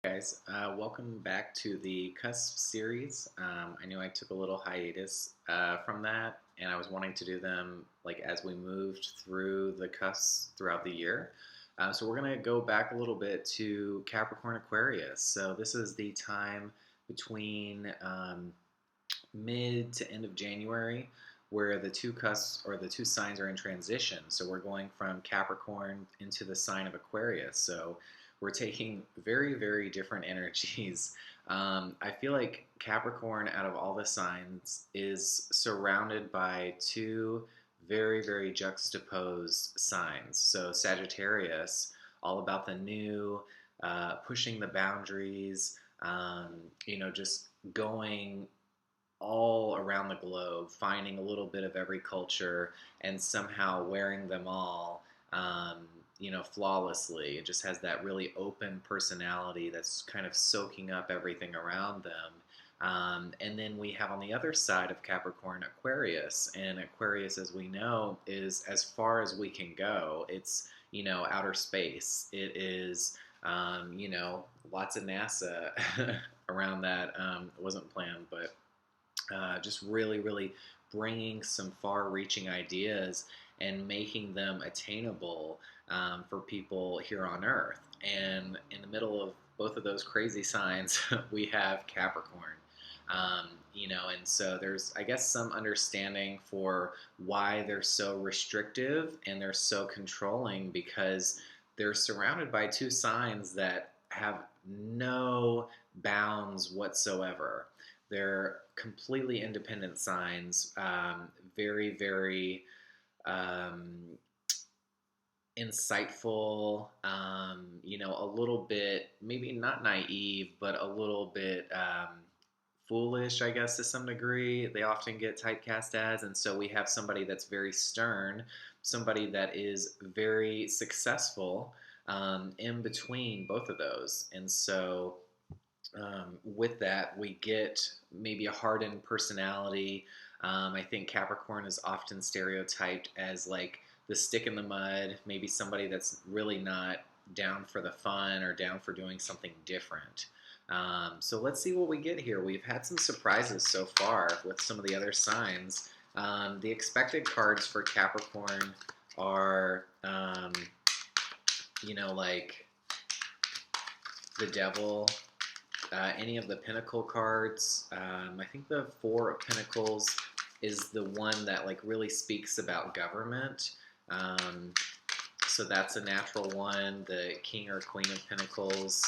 Guys, welcome back to the Cusp series. I know I took a little hiatus from that, and I was wanting to do them like as we moved through the cusps throughout the year. So we're going to go back a little bit to Capricorn-Aquarius. So this is the time between mid to end of January where the two cusps or the two signs are in transition. So we're going from Capricorn into the sign of Aquarius. So we're taking very, very different energies. I feel like Capricorn, out of all the signs, is surrounded by two very, very juxtaposed signs. So Sagittarius, all about the new, pushing the boundaries, just going all around the globe, finding a little bit of every culture and somehow wearing them all, flawlessly. It just has that really open personality that's kind of soaking up everything around them. And then we have on the other side of Capricorn, Aquarius. And Aquarius, as we know, is as far as we can go. It's, outer space. It is, lots of NASA around that. Wasn't planned, but just really, really bringing some far-reaching ideas and making them attainable for people here on Earth. And in the middle of both of those crazy signs, we have Capricorn. And so there's, I guess, some understanding for why they're so restrictive and they're so controlling because they're surrounded by two signs that have no bounds whatsoever. They're completely independent signs, very, very insightful, a little bit, maybe not naive, but a little bit foolish, I guess, to some degree. They often get typecast as, and so we have somebody that's very stern, somebody that is very successful in between both of those. And so with that, we get maybe a hardened personality. I think Capricorn is often stereotyped as like the stick in the mud, maybe somebody that's really not down for the fun or down for doing something different. So let's see what we get here. We've had some surprises so far with some of the other signs. The expected cards for Capricorn are, like the Devil, any of the Pentacle cards. I think the Four of Pentacles is the one that like really speaks about government. So that's a natural one. The King or Queen of Pentacles.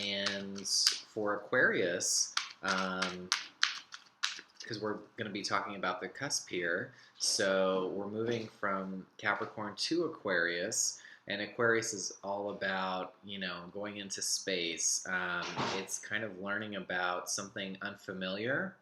And for Aquarius, because we're going to be talking about the cusp here, so we're moving from Capricorn to Aquarius. And Aquarius is all about, going into space. It's kind of learning about something unfamiliar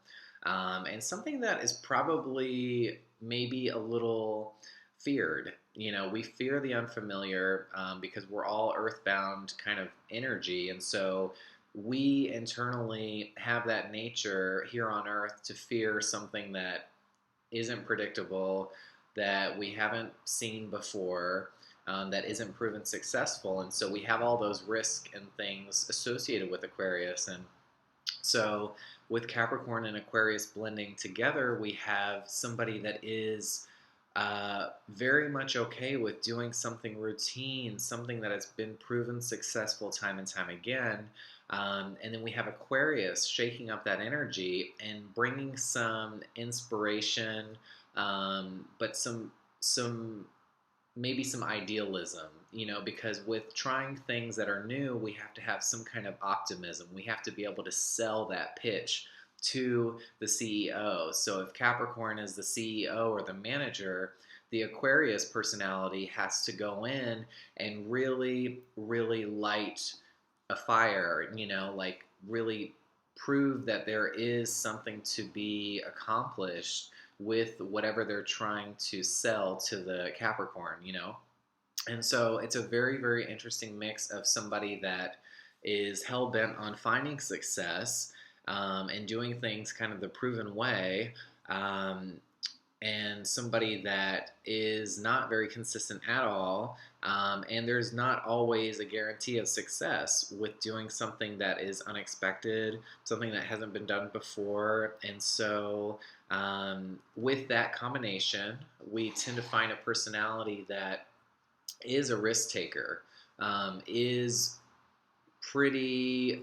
and something that is probably maybe a little feared. We fear the unfamiliar because we're all earthbound kind of energy. And so we internally have that nature here on Earth to fear something that isn't predictable, that we haven't seen before, that isn't proven successful. And so we have all those risks and things associated with Aquarius. And so with Capricorn and Aquarius blending together, we have somebody that is very much okay with doing something routine, something that has been proven successful time and time again. And then we have Aquarius shaking up that energy and bringing some inspiration, but some maybe some idealism, because with trying things that are new, we have to have some kind of optimism. We have to be able to sell that pitch to the CEO. So if Capricorn is the CEO or the manager, the Aquarius personality has to go in and really, really light a fire, like really prove that there is something to be accomplished with whatever they're trying to sell to the Capricorn. And so it's a very, very interesting mix of somebody that is hell-bent on finding success and doing things kind of the proven way, and somebody that is not very consistent at all And there's not always a guarantee of success with doing something that is unexpected, something that hasn't been done before. And so, with that combination, we tend to find a personality that is a risk taker, is pretty,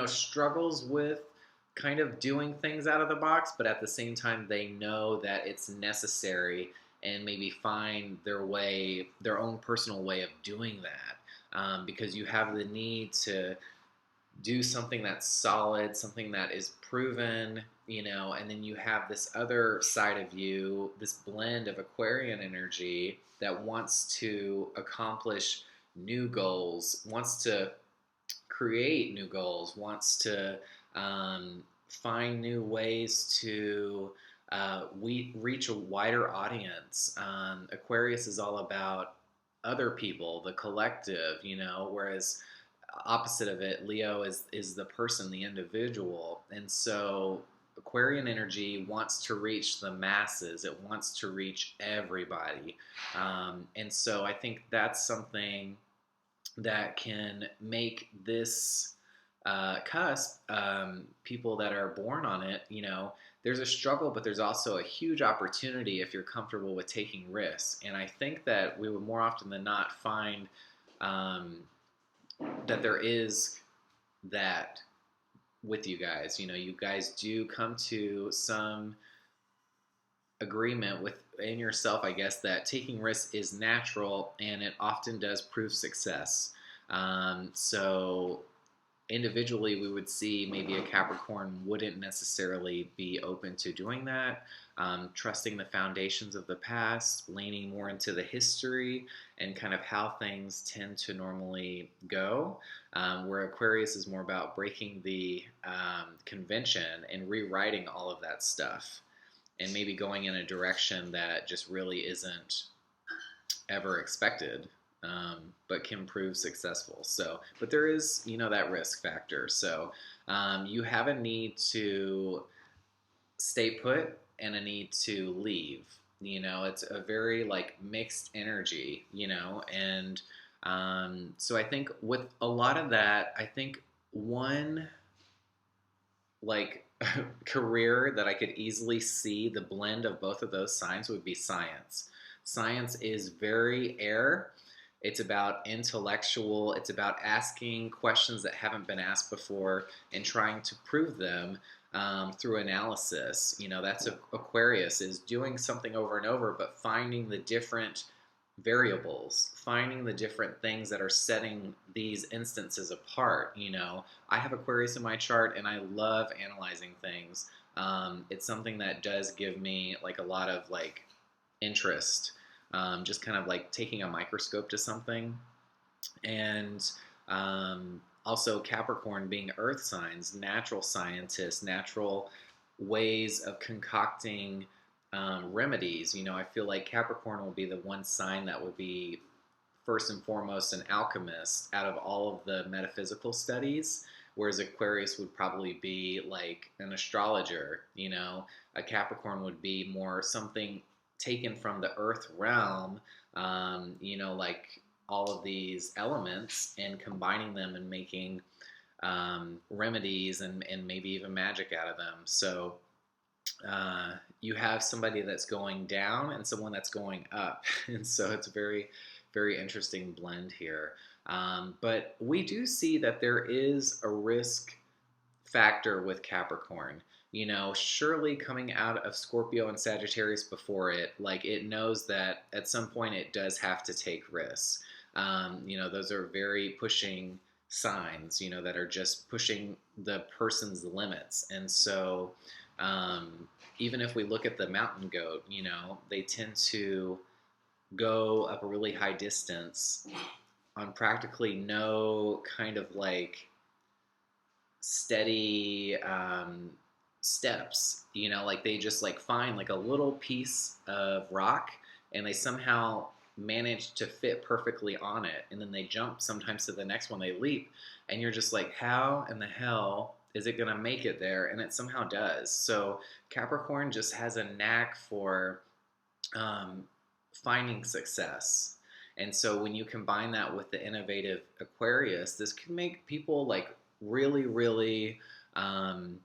struggles with kind of doing things out of the box, but at the same time, they know that it's necessary and maybe find their own personal way of doing that. Because you have the need to do something that's solid, something that is proven, and then you have this other side of you, this blend of Aquarian energy that wants to accomplish new goals, wants to create new goals, wants to find new ways to we reach a wider audience. Aquarius is all about other people, the collective, whereas opposite of it, Leo is the person, the individual. And so Aquarian energy wants to reach the masses. It wants to reach everybody. And so I think that's something that can make this cusp, people that are born on it, there's a struggle, but there's also a huge opportunity if you're comfortable with taking risks. And I think that we would more often than not find um, that there is that with you guys. You guys do come to some agreement within yourself, I guess, that taking risks is natural and it often does prove success. So individually, we would see maybe a Capricorn wouldn't necessarily be open to doing that, trusting the foundations of the past, leaning more into the history and kind of how things tend to normally go, where Aquarius is more about breaking the convention and rewriting all of that stuff and maybe going in a direction that just really isn't ever expected, but can prove successful. So, but there is, that risk factor. So, you have a need to stay put and a need to leave. It's a very like mixed energy, and so I think with a lot of that, I think one like career that I could easily see the blend of both of those signs would be science. Science is very air. It's about intellectual, it's about asking questions that haven't been asked before and trying to prove them through analysis. That's Aquarius is doing something over and over, but finding the different variables, finding the different things that are setting these instances apart. I have Aquarius in my chart and I love analyzing things. It's something that does give me like a lot of like interest, just kind of like taking a microscope to something. And also Capricorn being earth signs, natural scientists, natural ways of concocting remedies. I feel like Capricorn will be the one sign that would be first and foremost an alchemist out of all of the metaphysical studies, whereas Aquarius would probably be like an astrologer. A Capricorn would be more something taken from the earth realm, like all of these elements and combining them and making remedies and maybe even magic out of them. So you have somebody that's going down and someone that's going up. And so it's a very, very interesting blend here. But we do see that there is a risk factor with Capricorn. Surely coming out of Scorpio and Sagittarius before it, like it knows that at some point it does have to take risks. Those are very pushing signs, that are just pushing the person's limits. And so even if we look at the mountain goat, they tend to go up a really high distance on practically no kind of like steady steps, like they just like find like a little piece of rock and they somehow manage to fit perfectly on it, and then they jump sometimes to the next one, they leap, and you're just like, how in the hell is it gonna make it there? And it somehow does. So Capricorn just has a knack for finding success. And so when you combine that with the innovative Aquarius, this can make people like really, really um,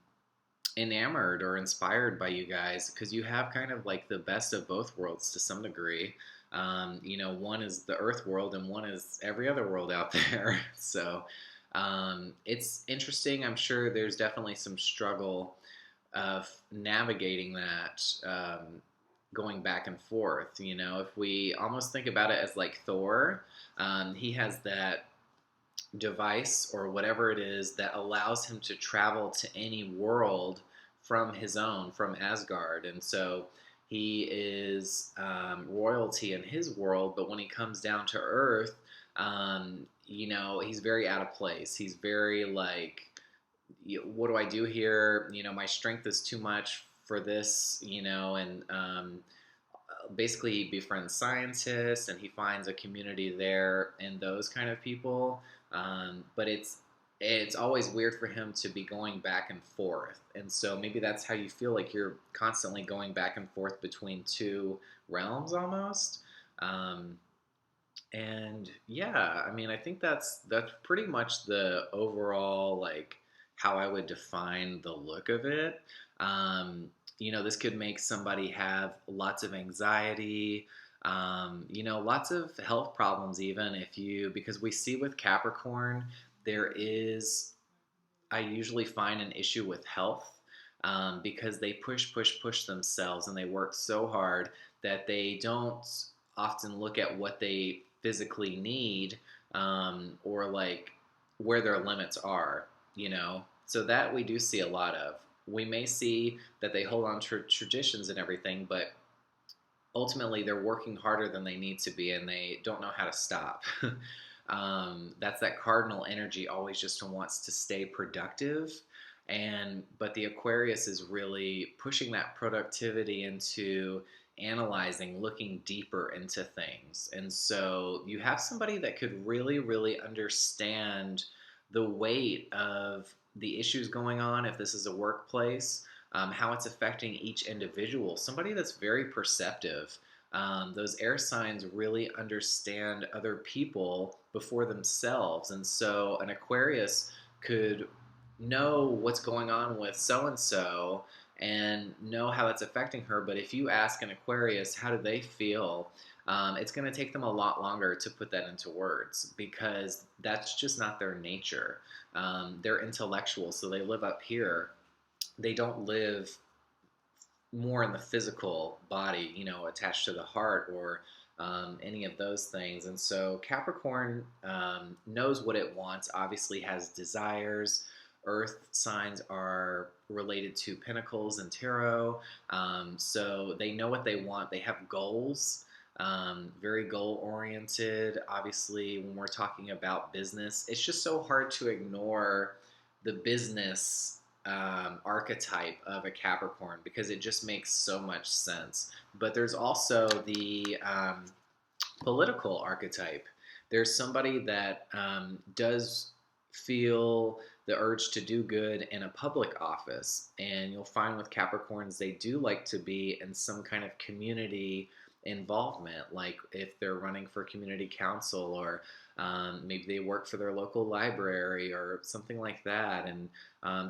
enamored or inspired by you guys, because you have kind of like the best of both worlds to some degree. One is the Earth world and one is every other world out there. So it's interesting. I'm sure there's definitely some struggle of navigating that, going back and forth. If we almost think about it as like Thor, he has that device or whatever it is that allows him to travel to any world from his own, from Asgard. And so he is royalty in his world, but when he comes down to Earth, he's very out of place. He's very like, what do I do here? My strength is too much for this, and basically he befriends scientists and he finds a community there and those kind of people. But it's always weird for him to be going back and forth, and so maybe that's how you feel like you're constantly going back and forth between two realms almost. And yeah, I mean, I think that's pretty much the overall like how I would define the look of it. This could make somebody have lots of anxiety, lots of health problems, even if you, because we see with Capricorn, there is, I usually find an issue with health, because they push, push, push themselves and they work so hard that they don't often look at what they physically need, or like where their limits are, So that we do see a lot of. We may see that they hold on to traditions and everything, but ultimately they're working harder than they need to be and they don't know how to stop. That's that cardinal energy, always just wants to stay productive. But the Aquarius is really pushing that productivity into analyzing, looking deeper into things. And so you have somebody that could really, really understand the weight of the issues going on, if this is a workplace, how it's affecting each individual. Somebody that's very perceptive. Those air signs really understand other people before themselves. And so an Aquarius could know what's going on with so and so and know how that's affecting her. But if you ask an Aquarius, how do they feel? It's going to take them a lot longer to put that into words because that's just not their nature. They're intellectual, so they live up here. They don't live more in the physical body, attached to the heart or any of those things. And so Capricorn knows what it wants, obviously has desires. Earth signs are related to Pentacles and Tarot, so they know what they want. They have goals, very goal oriented. Obviously, when we're talking about business, it's just so hard to ignore the business archetype of a Capricorn because it just makes so much sense. But there's also the political archetype. There's somebody that does feel the urge to do good in a public office. And you'll find with Capricorns, they do like to be in some kind of community involvement, like if they're running for community council or maybe they work for their local library or something like that. And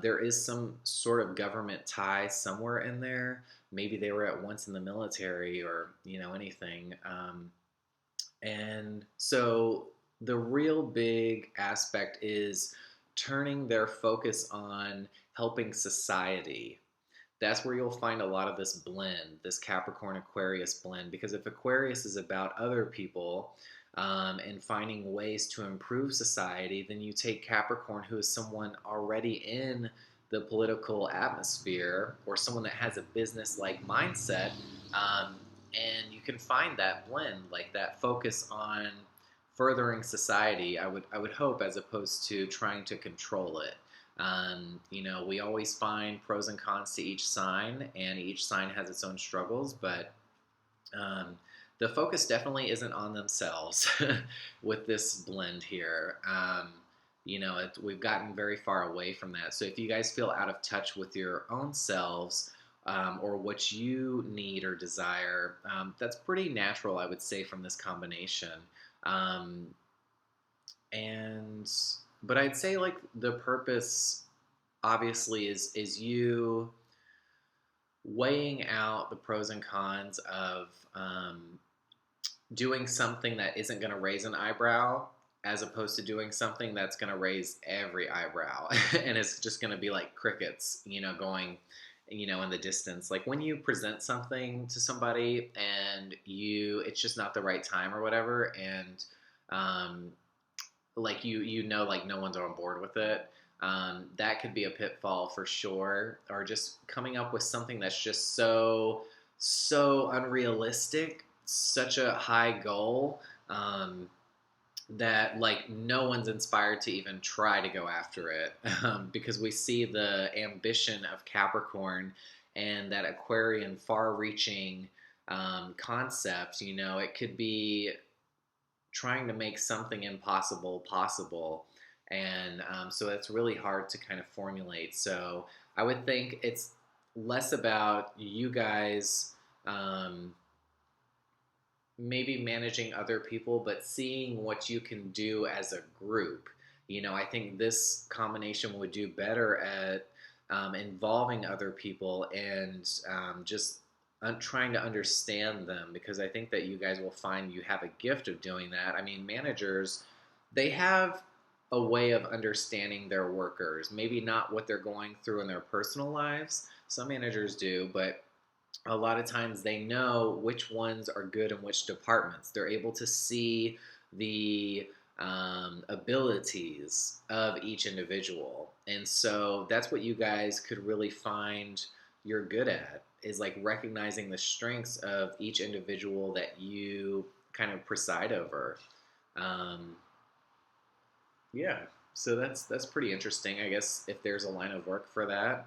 there is some sort of government tie somewhere in there. Maybe they were at once in the military or, anything. And so the real big aspect is turning their focus on helping society. That's where you'll find a lot of this blend, this Capricorn Aquarius blend, because if Aquarius is about other people and finding ways to improve society, then you take Capricorn, who is someone already in the political atmosphere or someone that has a business-like mindset, and you can find that blend, like that focus on furthering society. I would hope, as opposed to trying to control it. We always find pros and cons to each sign, and each sign has its own struggles, but the focus definitely isn't on themselves with this blend here. We've gotten very far away from that. So if you guys feel out of touch with your own selves, or what you need or desire, that's pretty natural, I would say, from this combination. Um, and but I'd say like the purpose obviously is you weighing out the pros and cons of doing something that isn't going to raise an eyebrow as opposed to doing something that's going to raise every eyebrow and it's just going to be like crickets, going, in the distance. Like when you present something to somebody and it's just not the right time or whatever, and um, like like no one's on board with it. That could be a pitfall for sure, or just coming up with something that's just so unrealistic, such a high goal, that like no one's inspired to even try to go after it, because we see the ambition of Capricorn and that Aquarian far-reaching concept. It could be trying to make something impossible possible. And so it's really hard to kind of formulate. So I would think it's less about you guys maybe managing other people, but seeing what you can do as a group. I think this combination would do better at involving other people and just trying to understand them, because I think that you guys will find you have a gift of doing that. I mean, managers, they have a way of understanding their workers, maybe not what they're going through in their personal lives. Some managers do, but a lot of times they know which ones are good in which departments. They're able to see the abilities of each individual. And so that's what you guys could really find you're good at, is like recognizing the strengths of each individual that you kind of preside over. Um, yeah, so that's pretty interesting. I guess if there's a line of work for that.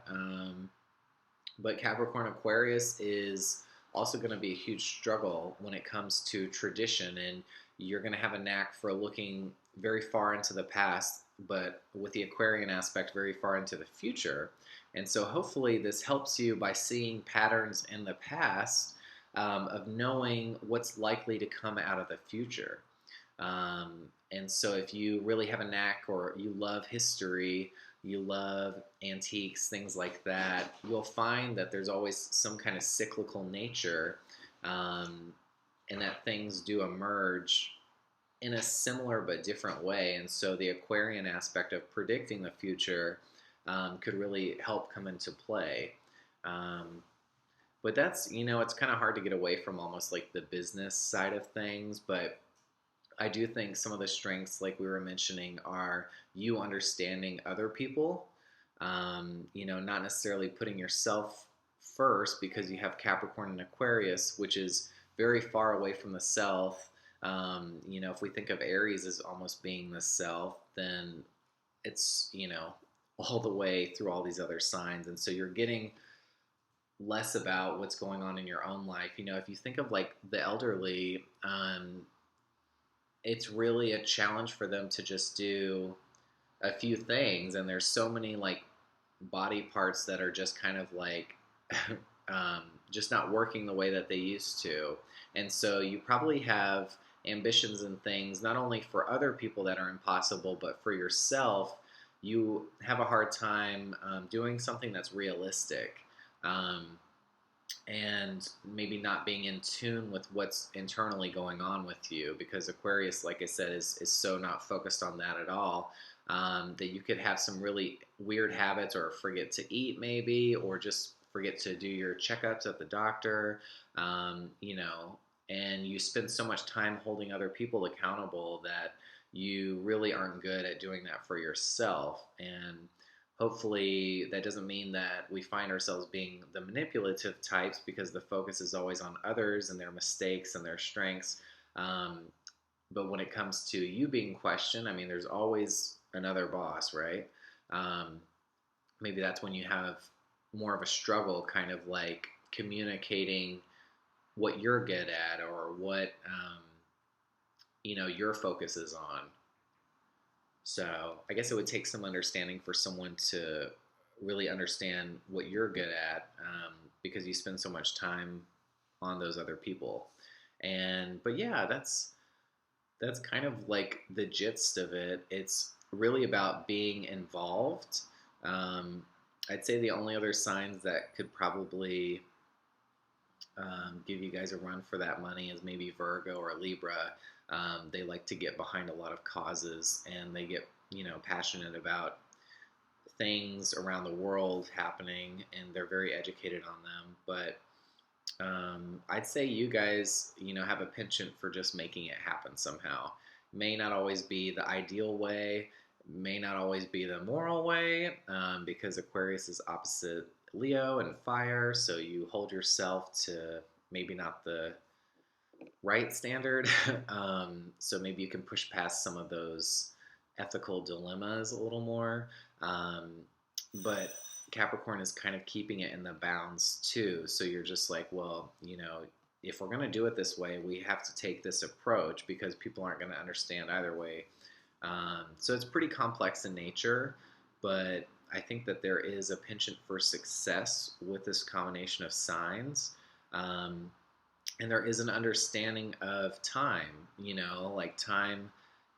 But Capricorn Aquarius is also going to be a huge struggle when it comes to tradition, and you're going to have a knack for looking very far into the past, but with the Aquarian aspect, very far into the future. And so, hopefully, this helps you by seeing patterns in the past, of knowing what's likely to come out of the future. And so, if you really have a knack or you love history, you love antiques, things like that, you'll find that there's always some kind of cyclical nature, um, and that things do emerge in a similar but different way. And so the Aquarian aspect of predicting the future could really help come into play. Um, but that's, it's kind of hard to get away from almost like the business side of things. But I do think some of the strengths, like we were mentioning, are you understanding other people, not necessarily putting yourself first, because you have Capricorn and Aquarius, which is very far away from the self. If we think of Aries as almost being the self, then it's, all the way through all these other signs. And so you're getting less about what's going on in your own life. If you think of like the elderly, it's really a challenge for them to just do a few things, and there's so many like body parts that are just kind of like just not working the way that they used to. And so you probably have ambitions and things not only for other people that are impossible, but for yourself. You have a hard time doing something that's realistic, and maybe not being in tune with what's internally going on with you, because Aquarius, like I said, is so not focused on that at all, that you could have some really weird habits, or forget to eat maybe, or just forget to do your checkups at the doctor, and you spend so much time holding other people accountable that you really aren't good at doing that for yourself. And hopefully that doesn't mean that we find ourselves being the manipulative types, because the focus is always on others and their mistakes and their strengths. Um, but when it comes to you being questioned, I mean, there's always another boss, right? Um, Maybe that's when you have more of a struggle, kind of like communicating what you're good at, or what your focus is on. So I guess it would take some understanding for someone to really understand what you're good at, because you spend so much time on those other people. But yeah, That's kind of like the gist of it. It's really about being involved. Um, I'd say the only other signs that could probably give you guys a run for that money is maybe Virgo or Libra. They like to get behind a lot of causes and they get, passionate about things around the world happening and they're very educated on them. But I'd say you guys, have a penchant for just making it happen somehow. May not always be the ideal way, may not always be the moral way, because Aquarius is opposite Leo and fire, so you hold yourself to maybe not the right standard. So maybe you can push past some of those ethical dilemmas a little more. Um, but Capricorn is kind of keeping it in the bounds too. So you're just like, well, if we're going to do it this way, we have to take this approach because people aren't going to understand either way. So it's pretty complex in nature, but I think that there is a penchant for success with this combination of signs. Um, and there is an understanding of time, like time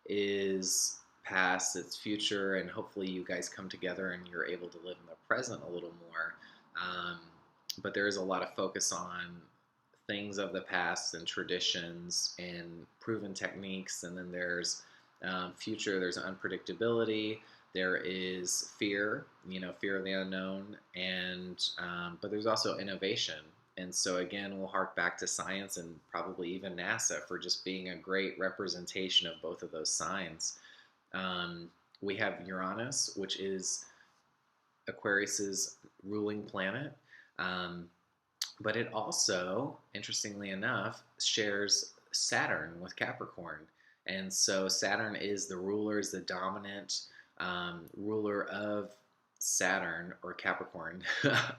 is past, it's future, and hopefully you guys come together and you're able to live in the present a little more. um, but there is a lot of focus on things of the past and traditions and proven techniques, and then there's future, there's unpredictability, there is fear, fear of the unknown, and but there's also innovation. And so again, we'll hark back to science and probably even NASA for just being a great representation of both of those signs. Um, we have Uranus, which is Aquarius's ruling planet, um, but it also, interestingly enough, shares Saturn with Capricorn. And so Saturn is the ruler, is the dominant ruler of Saturn or Capricorn.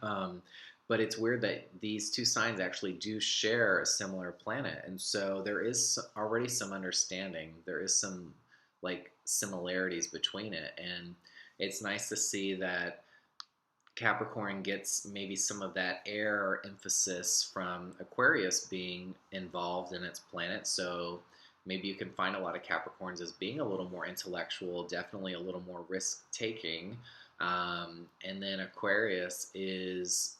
um, but it's weird that these two signs actually do share a similar planet. And so there is already some understanding. There is some like similarities between it. And it's nice to see that Capricorn gets maybe some of that air emphasis from Aquarius being involved in its planet. So maybe you can find a lot of Capricorns as being a little more intellectual, definitely a little more risk taking. And then Aquarius is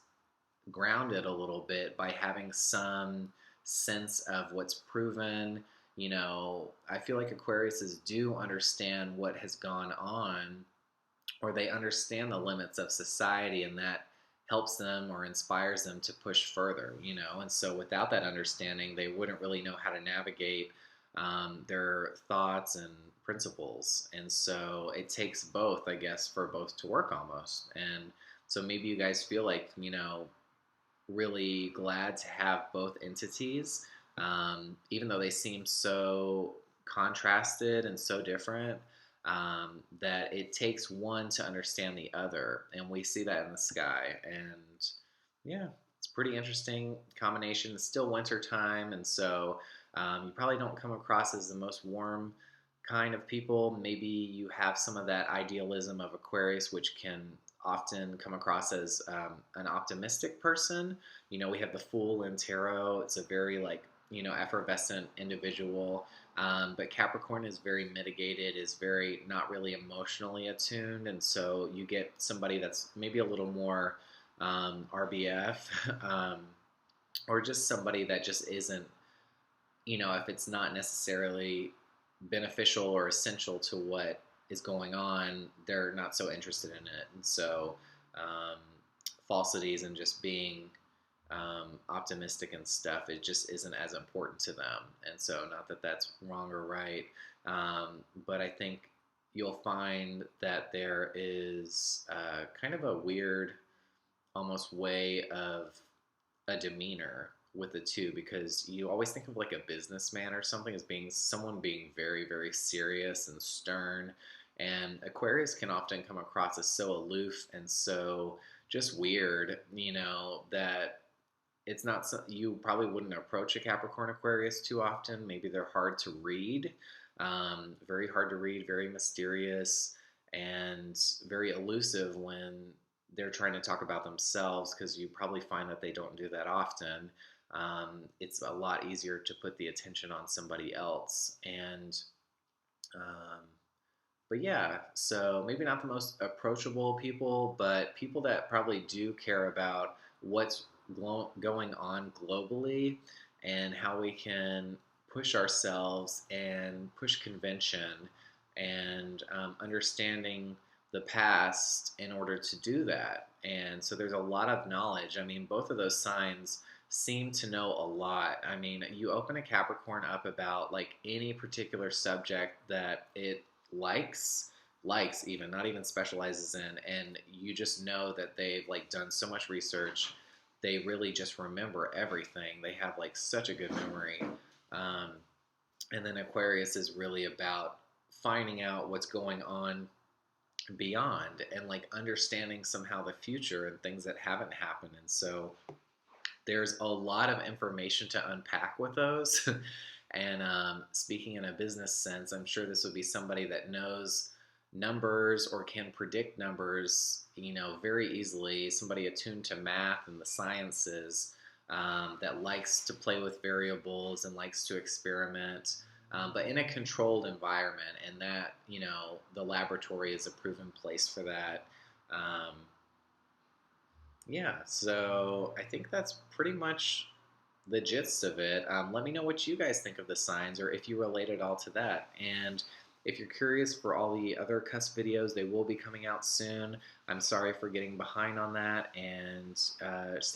grounded a little bit by having some sense of what's proven. I feel like Aquariuses do understand what has gone on, or they understand the limits of society, and that helps them or inspires them to push further. And so without that understanding, they wouldn't really know how to navigate their thoughts and principles. And so it takes both, I guess, for both to work almost. And so maybe you guys feel like, really glad to have both entities, even though they seem so contrasted and so different, that it takes one to understand the other. And we see that in the sky. And yeah, it's pretty interesting combination. It's still winter time, and so you probably don't come across as the most warm kind of people. Maybe you have some of that idealism of Aquarius, which can often come across as an optimistic person. We have the Fool in tarot. It's a very effervescent individual. But Capricorn is very mitigated, is very not really emotionally attuned, and so you get somebody that's maybe a little more RBF, or just somebody that just isn't, if it's not necessarily beneficial or essential to what is going on, they're not so interested in it. And so falsities and just being optimistic and stuff, it just isn't as important to them. And so not that that's wrong or right, but I think you'll find that there is kind of a weird almost way of a demeanor with the two, because you always think of like a businessman or something as being someone being very, very serious and stern. And Aquarius can often come across as so aloof and so just weird, that it's not so, you probably wouldn't approach a Capricorn Aquarius too often. Maybe they're hard to read, very hard to read, very mysterious, and very elusive when they're trying to talk about themselves, because you probably find that they don't do that often. It's a lot easier to put the attention on somebody else. And um, but yeah, so maybe not the most approachable people, but people that probably do care about what's going on globally and how we can push ourselves and push convention and understanding the past in order to do that. And so there's a lot of knowledge. I mean, both of those signs seem to know a lot. I mean, you open a Capricorn up about like any particular subject that it likes even, not even specializes in, and you just know that they've like done so much research. They really just remember everything. They have like such a good memory. um, and then Aquarius is really about finding out what's going on beyond and like understanding somehow the future and things that haven't happened. And so there's a lot of information to unpack with those. And speaking in a business sense, I'm sure this would be somebody that knows numbers or can predict numbers, very easily. Somebody attuned to math and the sciences, that likes to play with variables and likes to experiment, but in a controlled environment. And that, the laboratory is a proven place for that. Um, yeah, so I think that's pretty much the gist of it. Let me know what you guys think of the signs or if you relate at all to that. And if you're curious for all the other cusp videos, they will be coming out soon. I'm sorry for getting behind on that, and